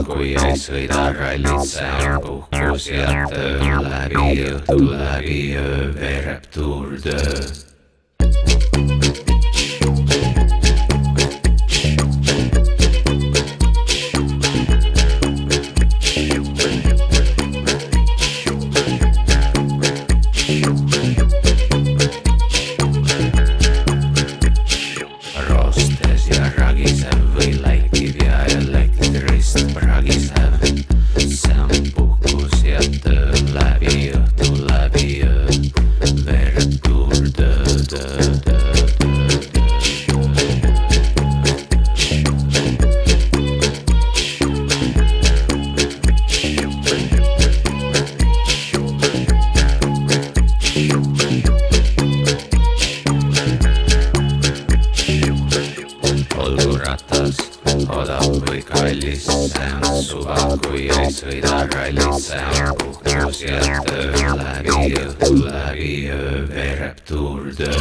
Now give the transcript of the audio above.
Kui ei sõida rallit, see on puhkus ja töö läbi õhtu läbi öö veereb Tour de Rostes ja ragisev või läikiv ja elektrist pragisev. See on puhkus ja töö läbi õhtu läbi öö veereb Tour de olgu ratas, odav või kallis, see on suva, kui ei sõida rallit, see on puhkus ja töö läbi õhtu läbi öö veereb Tour de